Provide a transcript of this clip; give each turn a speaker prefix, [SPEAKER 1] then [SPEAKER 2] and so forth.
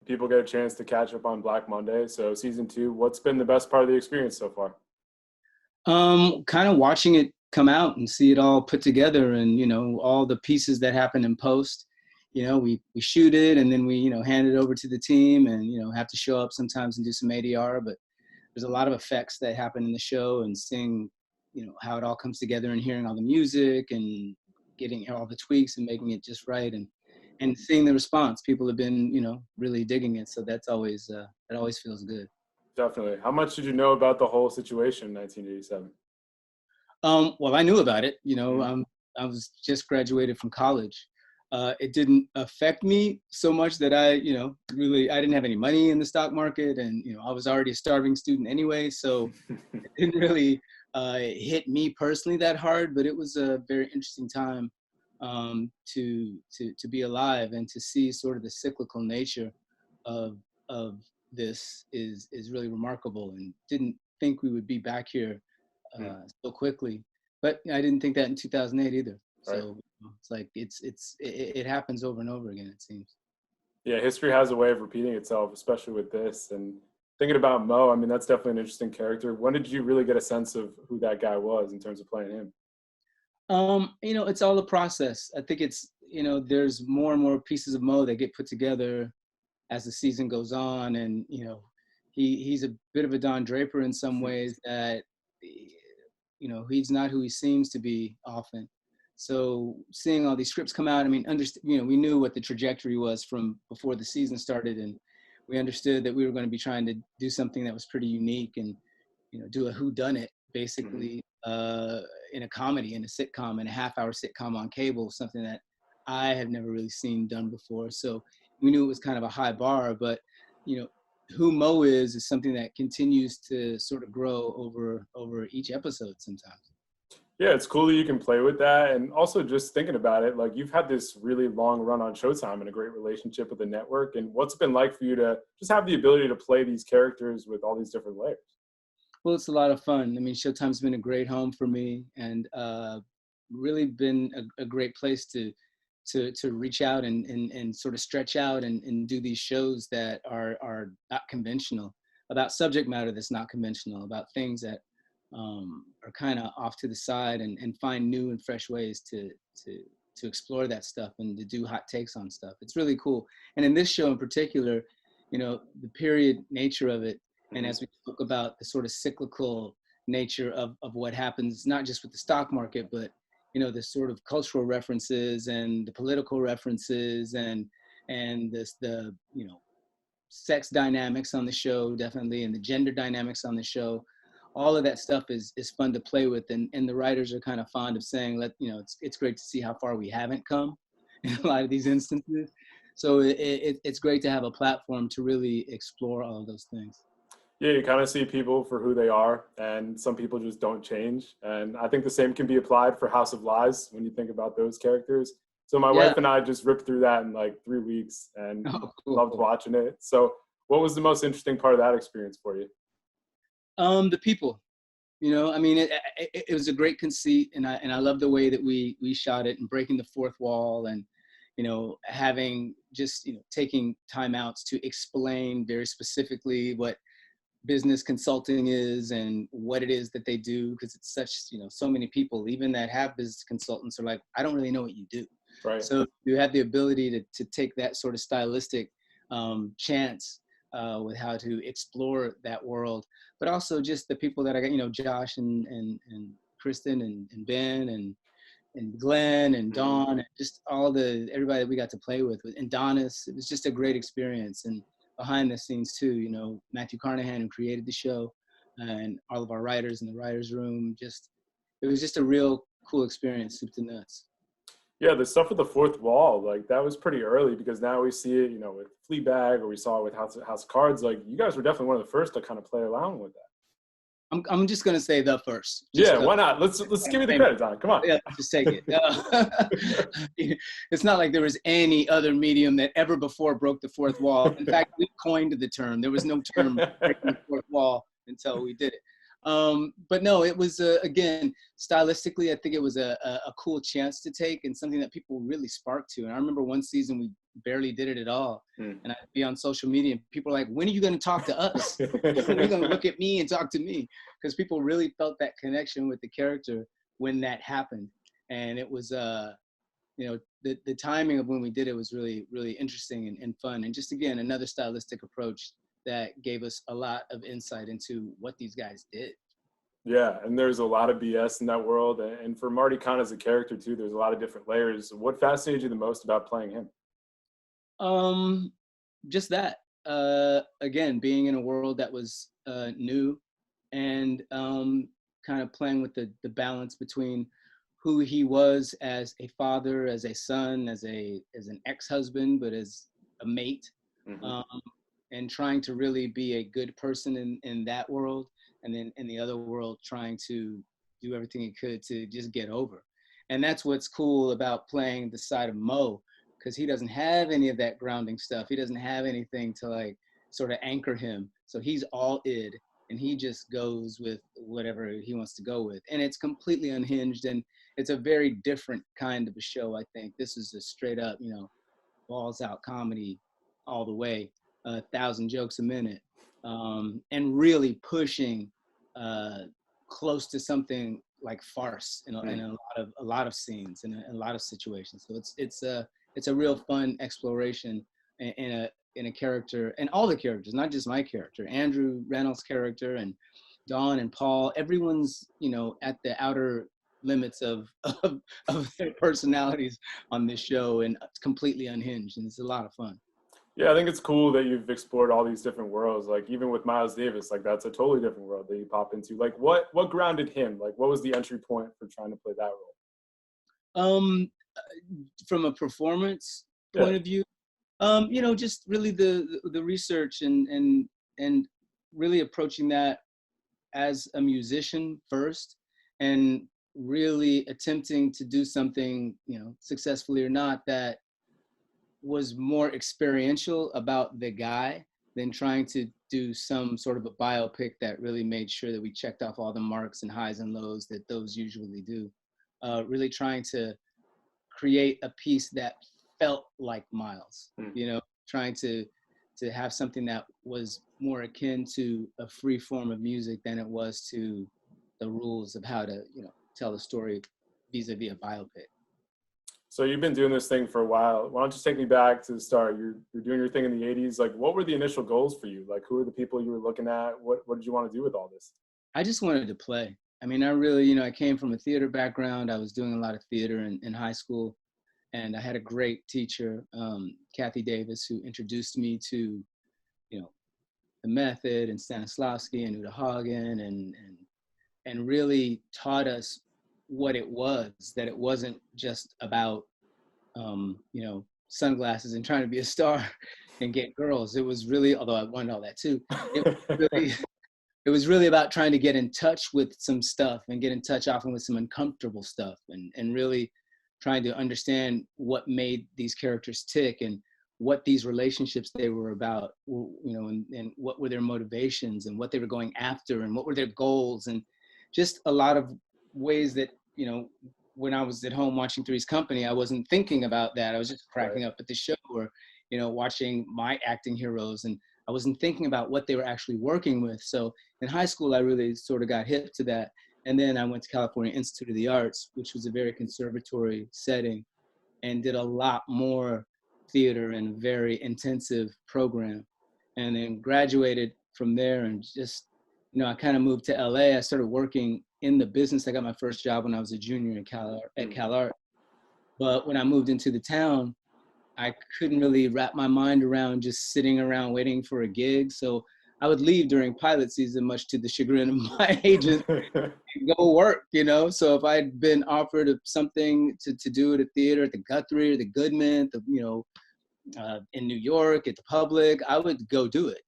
[SPEAKER 1] people get a chance to catch up on Black Monday. So season 2, what's been the best part of the experience so far?
[SPEAKER 2] Kind of watching it come out and see it all put together, and all the pieces that happen in post. We shoot it, and then we hand it over to the team, and have to show up sometimes and do some ADR. But there's a lot of effects that happen in the show, and seeing how it all comes together, and hearing all the music and getting all the tweaks and making it just right, and seeing the response. People have been really digging it, so that's always it always feels good.
[SPEAKER 1] Definitely. How much did you know about the whole situation in 1987?
[SPEAKER 2] Well, I knew about it. I was just graduated from college. It didn't affect me so much that I didn't have any money in the stock market, and I was already a starving student anyway, so it didn't really hit me personally that hard. But it was a very interesting time to be alive, and to see sort of the cyclical nature of this is really remarkable, and didn't think we would be back here so quickly. But I didn't think that in 2008 either.
[SPEAKER 1] Right.
[SPEAKER 2] So it's like it happens over and over again, it seems.
[SPEAKER 1] Yeah, history has a way of repeating itself, especially with this. And thinking about Mo, I mean, that's definitely an interesting character. When did you really get a sense of who that guy was in terms of playing him?
[SPEAKER 2] It's all a process. I think it's there's more and more pieces of Mo that get put together as the season goes on, and he's a bit of a Don Draper in some ways, that he's not who he seems to be often. So seeing all these scripts come out, I mean, we knew what the trajectory was from before the season started, and we understood that we were going to be trying to do something that was pretty unique, and do a whodunit basically in a comedy, in a sitcom, in a half-hour sitcom on cable, something that I had never really seen done before. So we knew it was kind of a high bar, but who Mo is something that continues to sort of grow over each episode sometimes.
[SPEAKER 1] Yeah, it's cool that you can play with that. And also just thinking about it, like, you've had this really long run on Showtime and a great relationship with the network. And what's it been like for you to just have the ability to play these characters with all these different layers?
[SPEAKER 2] Well, it's a lot of fun. I mean, Showtime's been a great home for me, and really been a great place to reach out and sort of stretch out and do these shows that are not conventional, about subject matter that's not conventional, about things that are kind of off to the side, and find new and fresh ways to explore that stuff and to do hot takes on stuff. It's really cool. And in this show in particular, the period nature of it, and as we talk about the sort of cyclical nature of what happens, not just with the stock market, but the sort of cultural references and the political references, and the sex dynamics on the show, definitely, and the gender dynamics on the show. All of that stuff is fun to play with, and the writers are kind of fond of saying, it's great to see how far we haven't come in a lot of these instances. So it's great to have a platform to really explore all of those things.
[SPEAKER 1] Yeah, you kind of see people for who they are, and some people just don't change. And I think the same can be applied for House of Lies when you think about those characters. So my wife and I just ripped through that in like 3 weeks, and loved watching it. So what was the most interesting part of that experience for you?
[SPEAKER 2] The people. I mean, it was a great conceit, and I love the way that we shot it, and breaking the fourth wall, and having just taking time outs to explain very specifically what business consulting is and what it is that they do, because it's such so many people even that have business consultants are like, I don't really know what you do.
[SPEAKER 1] Right.
[SPEAKER 2] So you have the ability to take that sort of stylistic chance with how to explore that world, but also just the people that I got, Josh and Kristen and Ben and Glenn and Dawn, and just everybody that we got to play with, and Donis. It was just a great experience. And behind the scenes too, Matthew Carnahan, who created the show, and all of our writers in the writers' room. It was just a real cool experience, soup to nuts.
[SPEAKER 1] Yeah, the stuff with the fourth wall, like, that was pretty early, because now we see it, with Fleabag, or we saw it with House of Cards. Like, you guys were definitely one of the first to kind of play around with that.
[SPEAKER 2] I'm just gonna say the first.
[SPEAKER 1] Why not? Let's give me the credit, Don. Come on.
[SPEAKER 2] Yeah, just take it. It's not like there was any other medium that ever before broke the fourth wall. In fact, we coined the term. There was no term breaking the fourth wall until we did it. But no, it was again, stylistically, I think it was a cool chance to take and something that people really sparked to. And I remember one season we barely did it at all, and I'd be on social media and people are like, "When are you going to talk to us? When are you going to look at me and talk to me?" Because people really felt that connection with the character when that happened, and it was you know, the timing of when we did it was really, really interesting and fun. And just, again, another stylistic approach that gave us a lot of insight into what these guys did.
[SPEAKER 1] Yeah, and there's a lot of BS in that world. And for Marty Kaan as a character, too, there's a lot of different layers. What fascinated you the most about playing him?
[SPEAKER 2] Just that, again, being in a world that was new and kind of playing with the balance between who he was as a father, as a son, as an ex-husband, but as a mate, and trying to really be a good person in that world, and then in the other world trying to do everything he could to just get over. And that's what's cool about playing the side of Mo, because he doesn't have any of that grounding stuff. He doesn't have anything to like sort of anchor him. So he's all id, and he just goes with whatever he wants to go with. And it's completely unhinged, and it's a very different kind of a show, I think. This is a straight up, you know, balls out comedy all the way, 1,000 jokes a minute, and really pushing close to something like farce in a lot of scenes and a lot of situations. So it's a real fun exploration in a character, and all the characters, not just my character, Andrew Reynolds' character, and Dawn and Paul. Everyone's, you know, at the outer limits of their personalities on this show, and it's completely unhinged, and it's a lot of fun.
[SPEAKER 1] Yeah, I think it's cool that you've explored all these different worlds. Like even with Miles Davis, like that's a totally different world that you pop into. Like what grounded him? Like what was the entry point for trying to play that role?
[SPEAKER 2] From a performance point of view, you know, just really the research and really approaching that as a musician first, and really attempting to do something, you know, successfully or not, that was more experiential about the guy than trying to do some sort of a biopic that really made sure that we checked off all the marks and highs and lows that those usually do. Really trying to create a piece that felt like Miles, you know, trying to have something that was more akin to a free form of music than it was to the rules of how to, you know, tell a story vis-a-vis a biopic.
[SPEAKER 1] So you've been doing this thing for a while. Why don't you take me back to the start? You're doing your thing in the 80s. Like, what were the initial goals for you? Like, who are the people you were looking at? What did you want to do with all this?
[SPEAKER 2] I just wanted to play. I mean, I really, you know, I came from a theater background. I was doing a lot of theater in high school, and I had a great teacher, Kathy Davis, who introduced me to, you know, the method and Stanislavski and Uta Hagen, and really taught us what it was, that it wasn't just about, you know, sunglasses and trying to be a star and get girls. It was really, although I wanted all that too, it was really about trying to get in touch with some stuff and get in touch often with some uncomfortable stuff, and really trying to understand what made these characters tick and what these relationships they were about, you know, and what were their motivations and what they were going after and what were their goals, and just a lot of ways that, you know, when I was at home watching Three's Company, I wasn't thinking about that. I was just cracking up at the show, or, you know, watching my acting heroes, and I wasn't thinking about what they were actually working with. So in high school, I really sort of got hip to that. And then I went to California Institute of the Arts, which was a very conservatory setting, and did a lot more theater and very intensive program. And then graduated from there, and just, you know, I kind of moved to LA. I started working in the business. I got my first job when I was a junior at CalArt. But when I moved into the town, I couldn't really wrap my mind around just sitting around waiting for a gig. So I would leave during pilot season, much to the chagrin of my agent, and go work, you know? So if I'd been offered something to do at a theater, at the Guthrie or the Goodman, you know, in New York, at the Public, I would go do it.